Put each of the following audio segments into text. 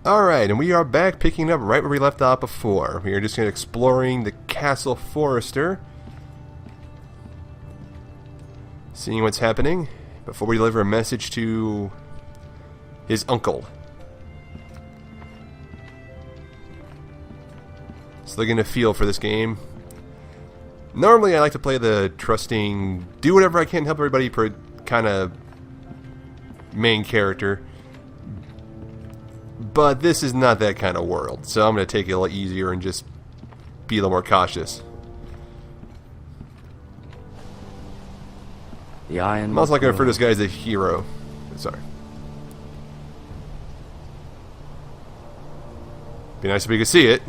Alright, and we are back picking up right where we left off before. We are just exploring the Castle Forrester. Seeing what's happening before we deliver a message to his uncle. Still getting a feel for this game. Normally I like to play the trusting, do whatever I can, help everybody kind of main character. But this is not that kind of world, so I'm going to take it a little easier and just be a little more cautious. The iron. I'm also not going to refer to this guy as a hero. Sorry. Be nice if we could see it.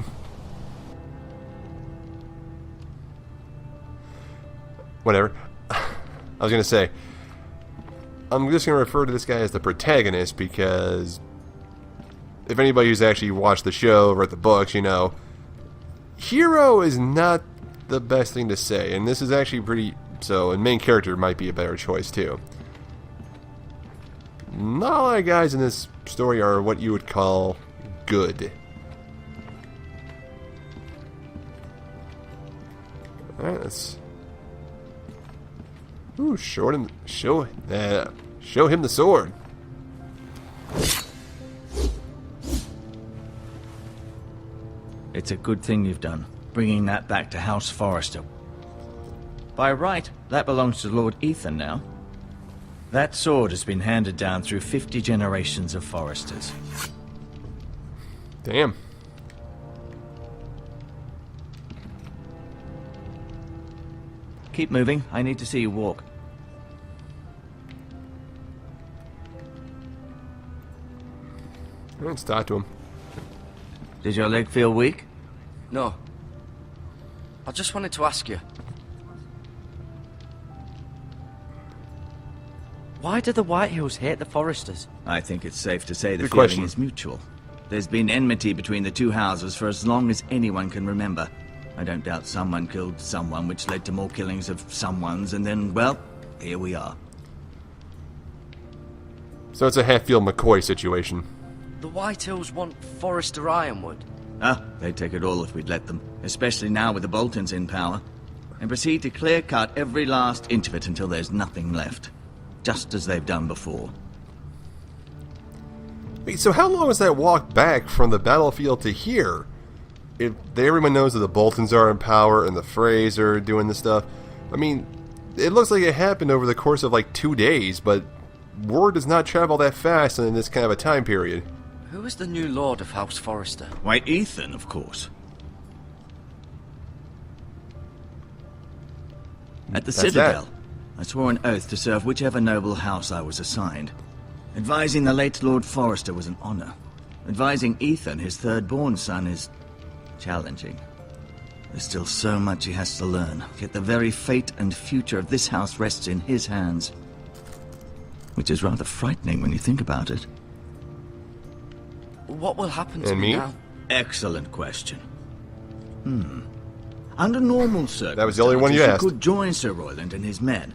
Whatever. I was going to say, I'm just going to refer to this guy as the protagonist because if anybody who's actually watched the show or read the books, you know, hero is not the best thing to say, and this is actually pretty, so, and main character might be a better choice too. Not a lot of guys in this story are what you would call good. Alright, let's... Ooh, show him the sword. It's a good thing you've done, bringing that back to House Forrester. By right, that belongs to Lord Ethan now. That sword has been handed down through 50 generations of Forresters. Damn. Keep moving, I need to see you walk. Let's talk to him. Does your leg feel weak? No. I just wanted to ask you. Why do the Whitehills hate the Forresters? I think it's safe to say the Good feeling question. is mutual. There's been enmity between the two houses for as long as anyone can remember. I don't doubt someone killed someone, which led to more killings of someones, and then, well, here we are. So it's a Hatfield McCoy situation. The Whitehills want Forrester Ironwood. Ah, they'd take it all if we'd let them, especially now with the Boltons in power, and proceed to clear-cut every last inch of it until there's nothing left, just as they've done before. Wait, so how long is that walk back from the battlefield to here? If everyone knows that the Boltons are in power and the Freys are doing this stuff, I mean, it looks like it happened over the course of like 2 days, but word does not travel that fast in this kind of a time period. Who is the new Lord of House Forrester? Why, Ethan, of course. At the Citadel, I swore an oath to serve whichever noble house I was assigned. Advising the late Lord Forrester was an honor. Advising Ethan, his third-born son, is challenging. There's still so much he has to learn, yet the very fate and future of this house rests in his hands. Which is rather frightening when you think about it. What will happen to And me me? now? Excellent question. Under normal circumstances, That was the only one you asked. could join Sir Royland and his men.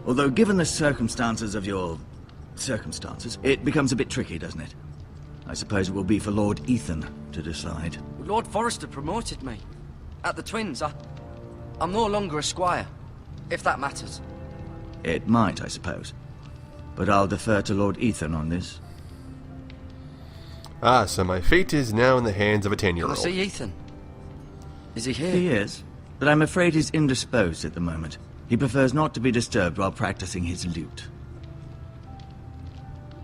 Although given the circumstances of your circumstances, it becomes a bit tricky, doesn't it? I suppose it will be for Lord Ethan to decide. Lord Forrester promoted me. At the Twins, I'm no longer a squire, if that matters. It might, I suppose. But I'll defer to Lord Ethan on this. Ah, so my fate is now in the hands of a Can I 10-year-old. see Ethan? Is he here? He is, but I'm afraid he's indisposed at the moment. He prefers not to be disturbed while practicing his lute.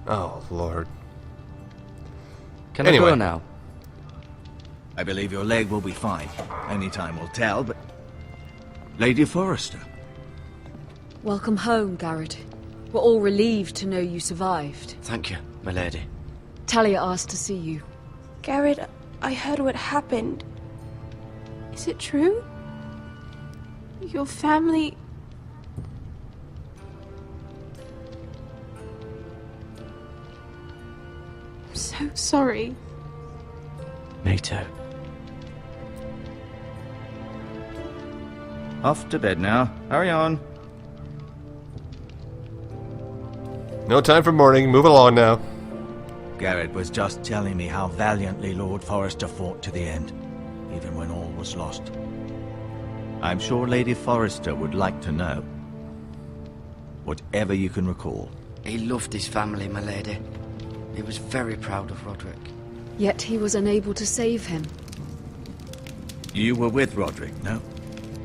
Oh, Lord. Can I Anyway. go now? I believe your leg will be fine. Only time will tell, but... Lady Forrester. Welcome home, Garrett. We're all relieved to know you survived. Thank you, my lady. Talia asked to see you. Garrett, I heard what happened. Is it true? Your family... I'm so sorry. Me too. Off to bed now. Hurry on. No time for mourning. Move along now. Garrett was just telling me how valiantly Lord Forrester fought to the end, even when all was lost. I'm sure Lady Forrester would like to know. Whatever you can recall. He loved his family, my lady. He was very proud of Roderick. Yet he was unable to save him. You were with Roderick, no?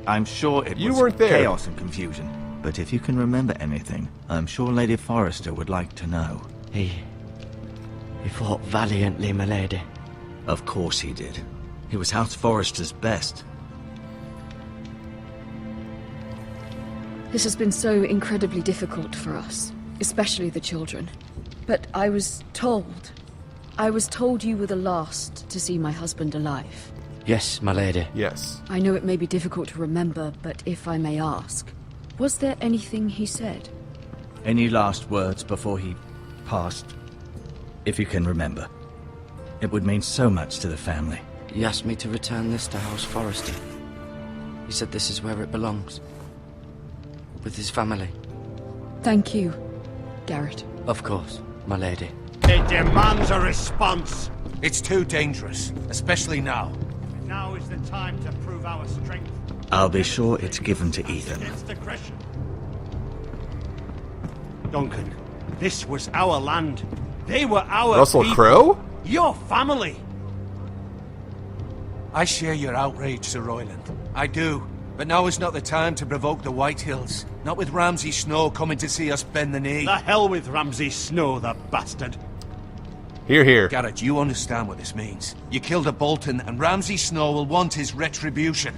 I'm sure it You was weren't there. chaos and confusion. But if you can remember anything, I'm sure Lady Forrester would like to know. He fought valiantly, my lady. Of course he did. He was House Forrester's best. This has been so incredibly difficult for us, especially the children. But I was told you were the last to see my husband alive. Yes, my lady. Yes. I know it may be difficult to remember, but if I may ask, was there anything he said? Any last words before he passed? If you can remember. It would mean so much to the family. He asked me to return this to House Forrester. He said this is where it belongs. With his family. Thank you, Garrett. Of course, my lady. It demands a response. It's too dangerous, especially now. Now is the time to prove our strength. I'll be sure it's given to Ethan. Against aggression. Duncan, this was our land. They were our Russell people. Crowe? Your family. I share your outrage, Sir Royland. I do. But now is not the time to provoke the Whitehills. Not with Ramsay Snow coming to see us bend the knee. The hell with Ramsay Snow, the bastard. Here, here. Garrett, you understand what this means. You killed a Bolton, and Ramsay Snow will want his retribution.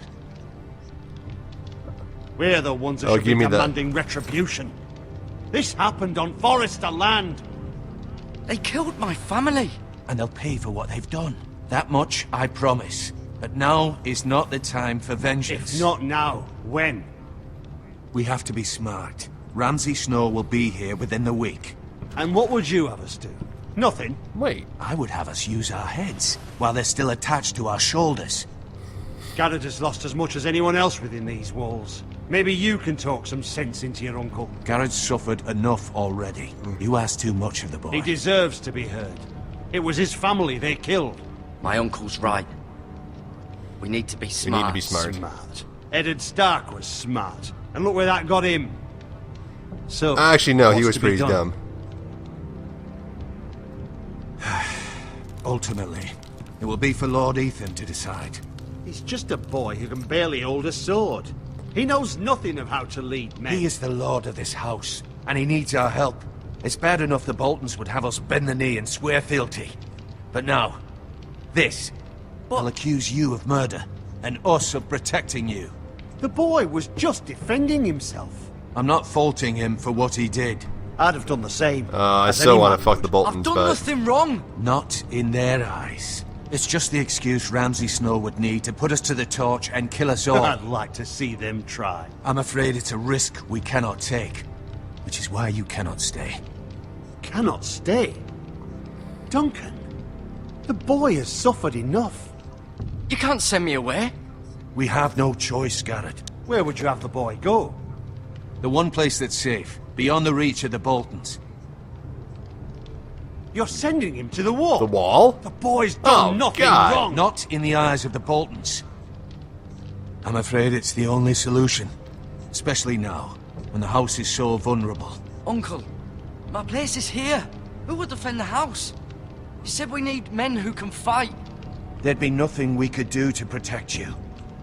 We're the ones that Oh, should be give me that. demanding retribution. This happened on Forrester land. They killed my family. And they'll pay for what they've done. That much, I promise. But now is not the time for vengeance. If not now, when? We have to be smart. Ramsay Snow will be here within the week. And what would you have us do? Nothing. Wait. I would have us use our heads, while they're still attached to our shoulders. Garrett has lost as much as anyone else within these walls. Maybe you can talk some sense into your uncle. Garrett's suffered enough already. You ask too much of the boy. He deserves to be heard. It was his family they killed. My uncle's right. We need to be We smart. need to be smart. Smart. Eddard Stark was smart. And look where that got him. So, Actually, no, he what's was to be pretty done? dumb. Ultimately, it will be for Lord Ethan to decide. He's just a boy who can barely hold a sword. He knows nothing of how to lead men. He is the lord of this house, and he needs our help. It's bad enough the Boltons would have us bend the knee and swear fealty. But now, this. I'll accuse you of murder, and us of protecting you. The boy was just defending himself. I'm not faulting him for what he did. I'd have done the same. I as so want anyone to fuck would. the Boltons, I've done but nothing wrong. Not in their eyes. It's just the excuse Ramsay Snow would need to put us to the torch and kill us all. I'd like to see them try. I'm afraid it's a risk we cannot take, which is why you cannot stay. Cannot stay. Duncan, the boy has suffered enough. You can't send me away. We have no choice, Garrett. Where would you have the boy go? The one place that's safe, beyond the reach of the Boltons. You're sending him to the wall. the wall? The boy's done Oh, nothing God. wrong. Not in the eyes of the Boltons. I'm afraid it's the only solution. Especially now, when the house is so vulnerable. Uncle, my place is here. Who will defend the house? You said we need men who can fight. There'd be nothing we could do to protect you.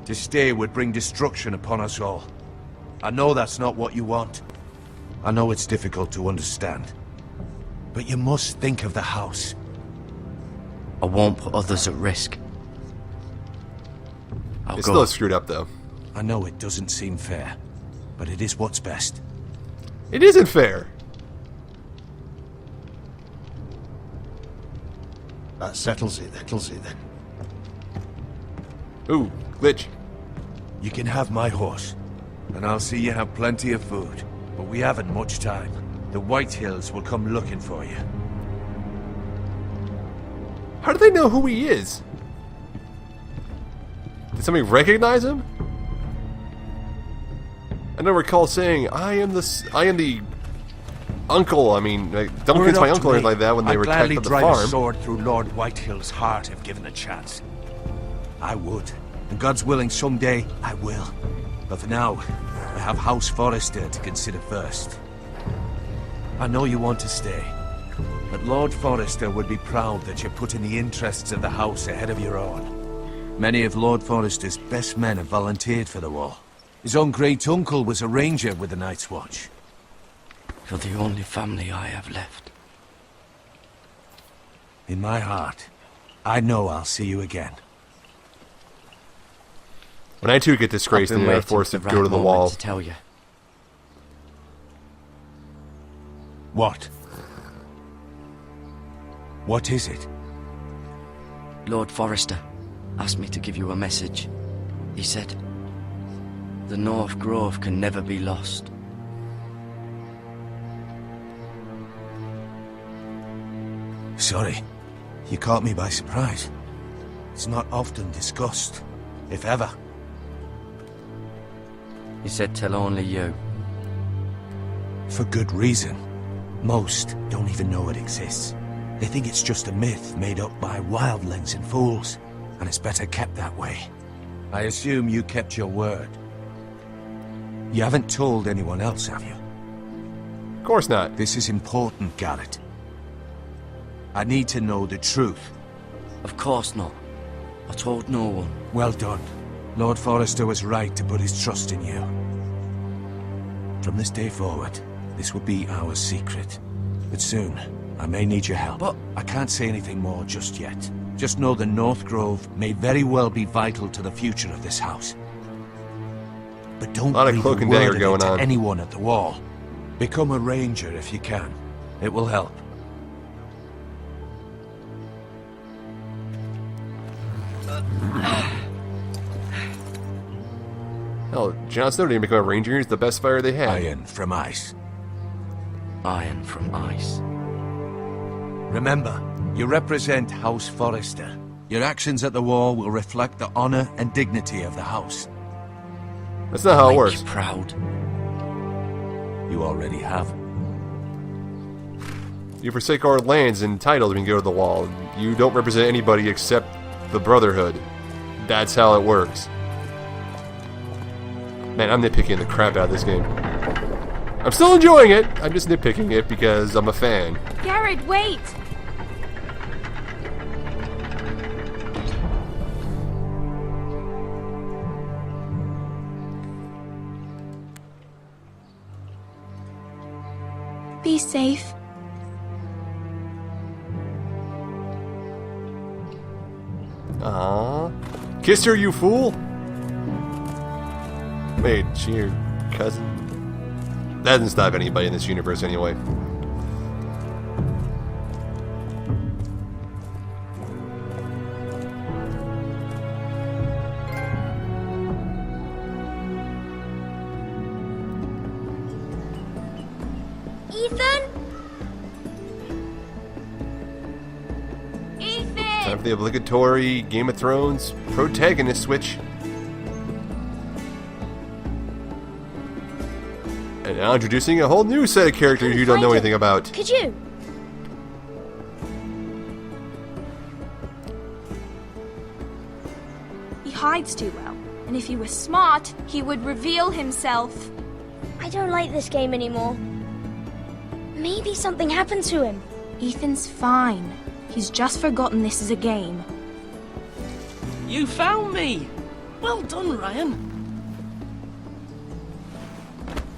To stay would bring destruction upon us all. I know that's not what you want. I know it's difficult to understand. But you must think of the house. I won't put others at risk. I'll It's go. still screwed up, though. I know it doesn't seem fair, but it is what's best. It isn't fair. That settles it then. Ooh, glitch. You can have my horse, and I'll see you have plenty of food. But we haven't much time. The Whitehills will come looking for you. How do they know who he is? Did somebody recognize him? I don't recall saying, I am the uncle. I mean, like, don't against my uncle or anything like that when they were attacked at the I'd gladly drive a farm. sword through Lord Whitehill's heart if given a chance. I would. And God's willing, someday I will. But for now, I have House Forrester to consider first. I know you want to stay, but Lord Forrester would be proud that you're putting the interests of the house ahead of your own. Many of Lord Forrester's best men have volunteered for the war. His own great-uncle was a ranger with the Night's Watch. You're the only family I have left. In my heart, I know I'll see you again. When I too get disgraced and they're forced to go to the wall. To tell you. What? What is it? Lord Forrester asked me to give you a message. He said, the North Grove can never be lost. Sorry, you caught me by surprise. It's not often discussed, if ever. He said tell only you. For good reason. Most don't even know it exists. They think it's just a myth made up by wildlings and fools, and it's better kept that way. I assume you kept your word. You haven't told anyone else, have you? Of course not. This is important, Garrett. I need to know the truth. Of course not. I told no one. Well done. Lord Forrester was right to put his trust in you. From this day forward, this will be our secret. But soon, I may need your help. But I can't say anything more just yet. Just know the North Grove may very well be vital to the future of this house. But don't A lot of breathe cloak and word dagger of it going to on. anyone at the wall. Become a ranger if you can. It will help. Hell, Jon Snow didn't become a ranger. He's the best fighter they had. Iron from ice. iron from ice. Remember, you represent House Forrester. Your actions at the war will reflect the honor and dignity of the house. That's not how it Make works. you proud. You already have. You forsake our lands and titles when you go to the wall. You don't represent anybody except the Brotherhood. That's how it works. Man, I'm nitpicking the crap out of this game. I'm still enjoying it. I'm just nitpicking it because I'm a fan. Garrett, wait! Be safe. Aww. Kiss her, you fool! Wait, she your cousin? That doesn't stop anybody in this universe anyway. Ethan? Ethan! Time for the obligatory Game of Thrones protagonist switch. And now introducing a whole new set of characters you don't know anything about. Could you? He hides too well. And if he was smart, he would reveal himself. I don't like this game anymore. Maybe something happened to him. Ethan's fine. He's just forgotten this is a game. You found me! Well done, Ryan.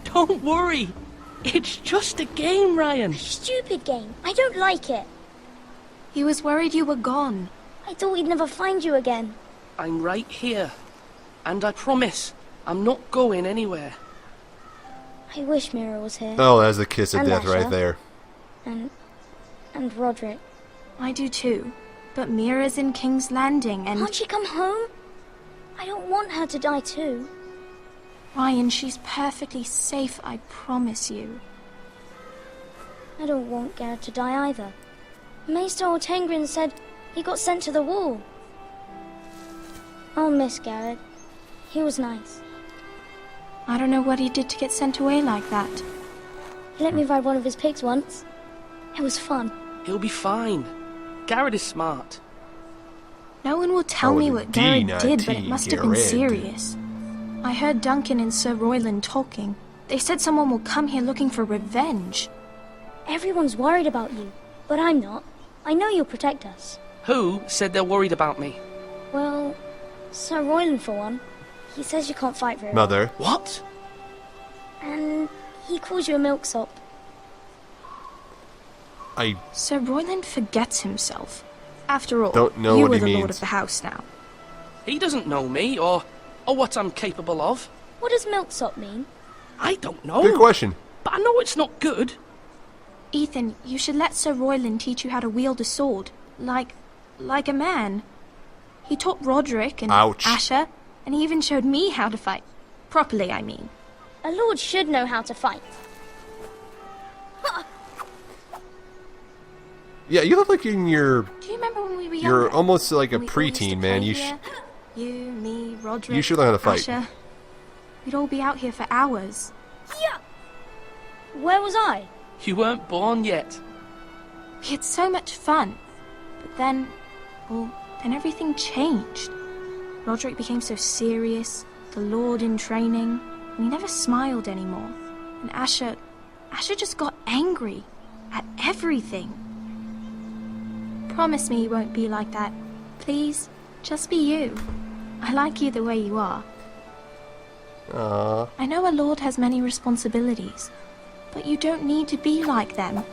Don't worry. It's just a game, Ryan. Stupid game. I don't like it. He was worried you were gone. I thought we'd never find you again. I'm right here. And I promise, I'm not going anywhere. I wish Mira was here. Oh, that's the kiss of And death right Asher. there. And Roderick. I do too. But Mira's in King's Landing and... Can't she come home? I don't want her to die too. Ryan, she's perfectly safe, I promise you. I don't want Garrett to die either. Maester Ortengrin said he got sent to the wall. I'll miss Garrett. He was nice. I don't know what he did to get sent away like that. He let me ride one of his pigs once. It was fun. He'll be fine. Garrett is smart. No one will tell Oh, me with what a D, Garrett not did, T, but it must have been Garrett. serious. I heard Duncan and Sir Royland talking. They said someone will come here looking for revenge. Everyone's worried about you, but I'm not. I know you'll protect us. Who said they're worried about me? Well, Sir Royland for one. He says you can't fight very well. Mother. What? And he calls you a milksop. Sir Royland forgets himself. After all, Don't know you what are he the lord means. of the house now. He doesn't know me, or what I'm capable of. What does milksop mean? I don't know. Good question. But I know it's not good. Ethan, you should let Sir Royland teach you how to wield a sword. Like a man. He taught Roderick and Ouch. Asher, and he even showed me how to fight. Properly, I mean. A lord should know how to fight. Yeah, you look like in your... Do you remember when we were You're younger? almost like a When we all used to preteen, man. play You here? You, me, Roderick, You should learn how to fight. Asher. We'd all be out here for hours. Yeah. Where was I? You weren't born yet. We had so much fun. But then, well, then everything changed. Roderick became so serious, the Lord in training, and he never smiled anymore. And Asher just got angry at everything. Promise me you won't be like that. Please, just be you. I like you the way you are. Aww. I know a lord has many responsibilities, but you don't need to be like them.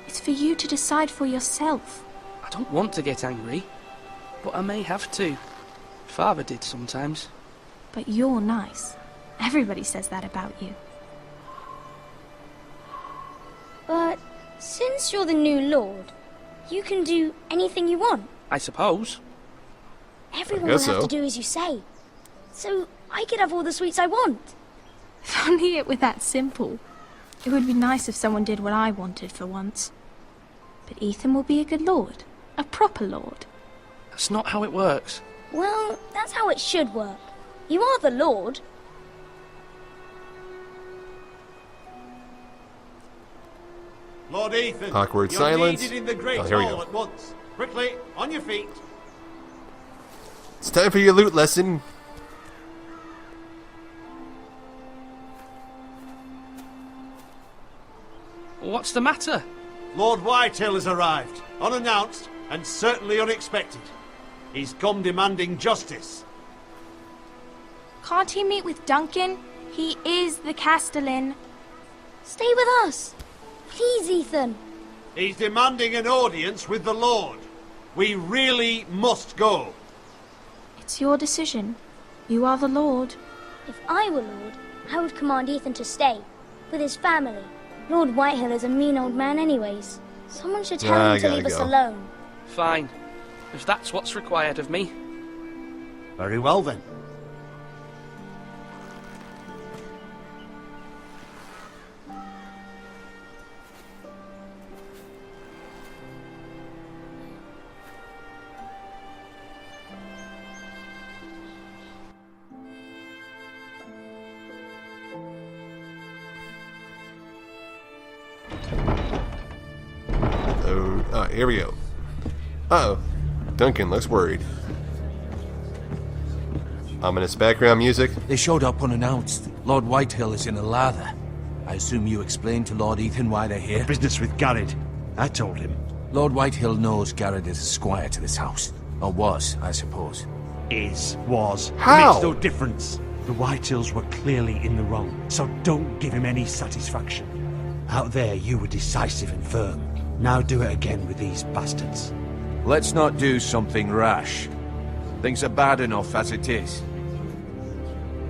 It's for you to decide for yourself. I don't want to get angry, but I may have to. Father did sometimes. But you're nice. Everybody says that about you. But since you're the new lord, you can do anything you want. I suppose. Everyone will guess have so. to do as you say. So I could have all the sweets I want. If only it were that simple. It would be nice if someone did what I wanted for once. But Ethan will be a good lord. A proper lord. That's not how it works. Well, that's how it should work. You are the lord. Lord Ethan, Awkward you're silence. needed in the Great Oh, here we Hall go. at once. Quickly, on your feet. It's time for your loot lesson. What's the matter? Lord Whitehill has arrived, unannounced and certainly unexpected. He's come demanding justice. Can't he meet with Duncan? He is the Castellan. Stay with us. Please, Ethan. He's demanding an audience with the Lord. We really must go. It's your decision. You are the lord. If I were lord, I would command Ethan to stay. With his family. Lord Whitehill is a mean old man anyways. Someone should tell I him to gotta leave us go. alone. Fine. If that's what's required of me. Very well then. Oh, here we go. Uh-oh. Duncan looks worried. Ominous background music. They showed up unannounced. Lord Whitehill is in a lather. I assume you explained to Lord Ethan why they're here? Business with Garrett. I told him. Lord Whitehill knows Garrett is a squire to this house. Or was, I suppose. Was. How? Makes no difference. The Whitehills were clearly in the wrong, so don't give him any satisfaction. Out there, you were decisive and firm. Now do it again with these bastards. Let's not do something rash. Things are bad enough as it is.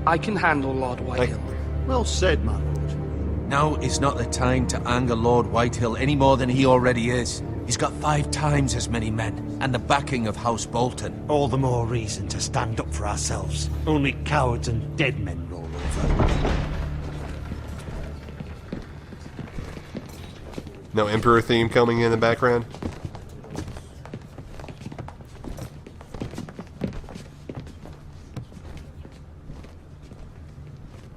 I can handle Lord Whitehill. Well said, my lord. Now is not the time to anger Lord Whitehill any more than he already is. He's got 5 times as many men, and the backing of House Bolton. All the more reason to stand up for ourselves. Only cowards and dead men roll over. No Emperor theme coming in the background.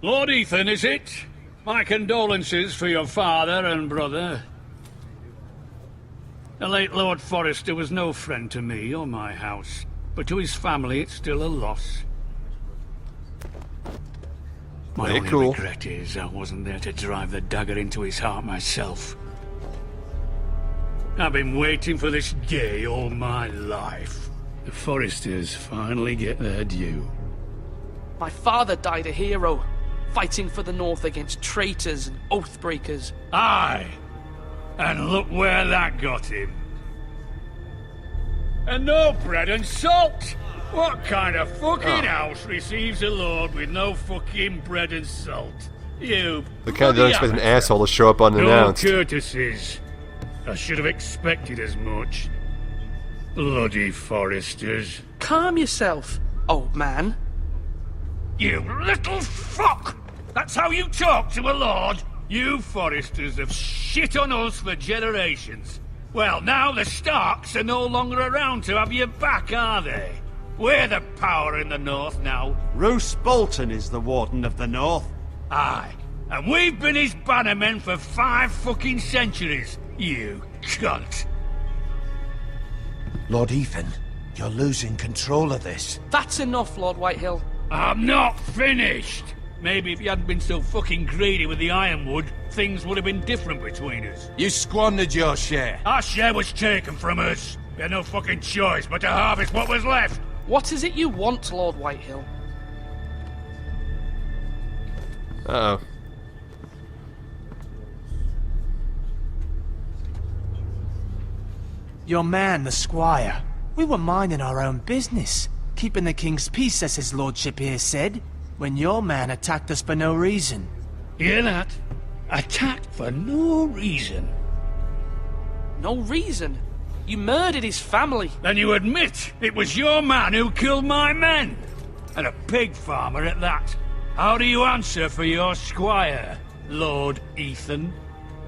Lord Ethan, is it? My condolences for your father and brother. The late Lord Forrester was no friend to me or my house, but to his family it's still a loss. My only regret is I wasn't there to drive the dagger into his heart myself. I've been waiting for this day all my life. The Forresters finally get their due. My father died a hero, fighting for the North against traitors and oathbreakers. Aye! And look where that got him. And no bread and salt! What kind of fucking house receives a lord with no fucking bread and salt? You... The kind of don't expect an asshole to show up unannounced. No courtesies. I should have expected as much. Bloody Forresters. Calm yourself, old man. You little fuck! That's how you talk to a lord? You Forresters have shit on us for generations. Well, now the Starks are no longer around to have your back, are they? We're the power in the North now. Roose Bolton is the Warden of the North. Aye, and we've been his bannermen for 5 fucking centuries, you cunt. Lord Ethan, you're losing control of this. That's enough, Lord Whitehill. I'm not finished. Maybe if you hadn't been so fucking greedy with the ironwood, things would have been different between us. You squandered your share. Our share was taken from us. We had no fucking choice but to harvest what was left. What is it you want, Lord Whitehill? Uh-oh. Your man, the squire. We were minding our own business, keeping the king's peace, as his lordship here said, when your man attacked us for no reason. Hear that? Attacked for no reason. No reason? You murdered his family. Then you admit it was your man who killed my men. And a pig farmer at that. How do you answer for your squire, Lord Ethan?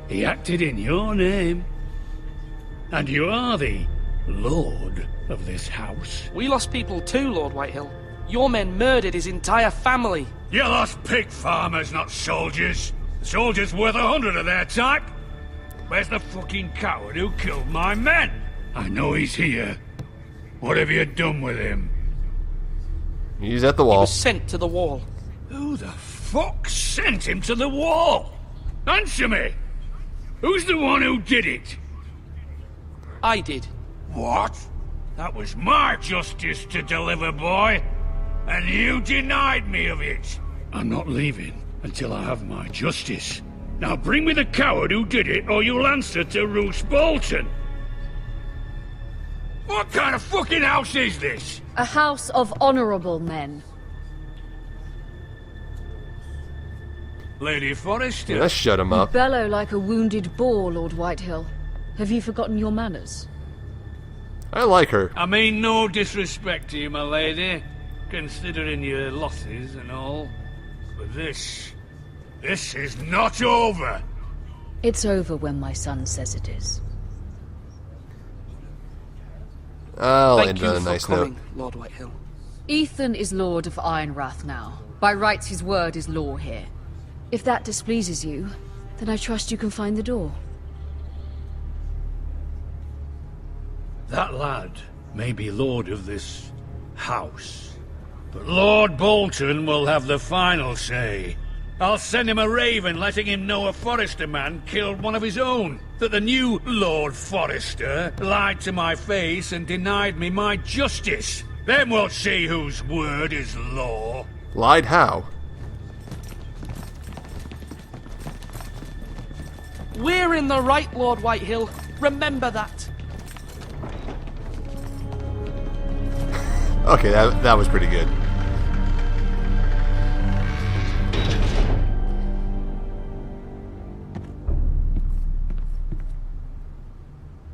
He acted in your name. And you are the lord of this house. We lost people too, Lord Whitehill. Your men murdered his entire family. You lost pig farmers, not soldiers. The soldiers worth 100 of their type. Where's the fucking coward who killed my men? I know he's here. What have you done with him? He's at the wall. He was sent to the wall. Who the fuck sent him to the wall? Answer me! Who's the one who did it? I did. What? That was my justice to deliver, boy. And you denied me of it. I'm not leaving until I have my justice. Now bring me the coward who did it, or you'll answer to Roose Bolton. What kind of fucking house is this? A house of honorable men. Lady Forrester. Yeah, shut him up. You bellow like a wounded boar, Lord Whitehill. Have you forgotten your manners? I like her. I mean no disrespect to you, my lady, considering your losses and all. But this is not over. It's over when my son says it is. I'll Thank end you on a for nice coming, note. Lord Whitehill. Ethan is Lord of Ironrath now. By rights, his word is law here. If that displeases you, then I trust you can find the door. That lad may be lord of this house, but Lord Bolton will have the final say. I'll send him a raven letting him know a Forrester man killed one of his own, that the new Lord Forrester lied to my face and denied me my justice. Then we'll see whose word is law. Lied how? We're in the right, Lord Whitehill. Remember that. Okay, that was pretty good.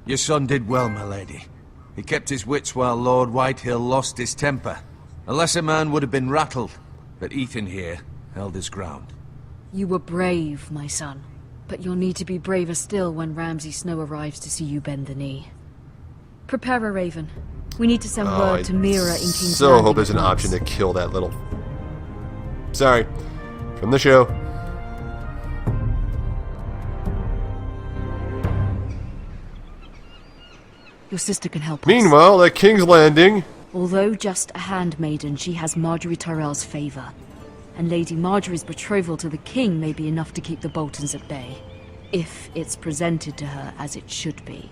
Your son did well, my lady. He kept his wits while Lord Whitehill lost his temper. A lesser man would have been rattled, but Ethan here held his ground. You were brave, my son. But you'll need to be braver still when Ramsay Snow arrives to see you bend the knee. Prepare a raven. We need to send word to Mira in King's So Landing hope there's an at once. option to kill that little... Sorry. From the show. Your sister can help us. Meanwhile, at King's Landing... Although just a handmaiden, she has Marjorie Tyrell's favor. And Lady Marjorie's betrothal to the king may be enough to keep the Boltons at bay. If it's presented to her as it should be.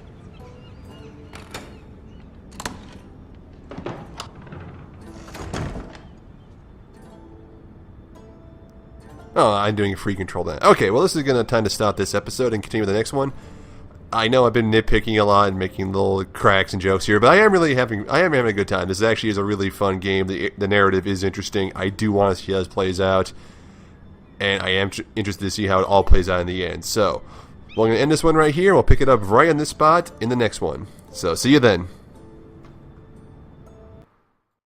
Oh, I'm doing free control then. Okay, well, this is gonna time to stop this episode and continue with the next one. I know I've been nitpicking a lot and making little cracks and jokes here, but I am having a good time. This actually is a really fun game. The narrative is interesting. I do want to see how this plays out, and I am interested to see how it all plays out in the end. So, we're going to end this one right here. We'll pick it up right on this spot in the next one. So, see you then.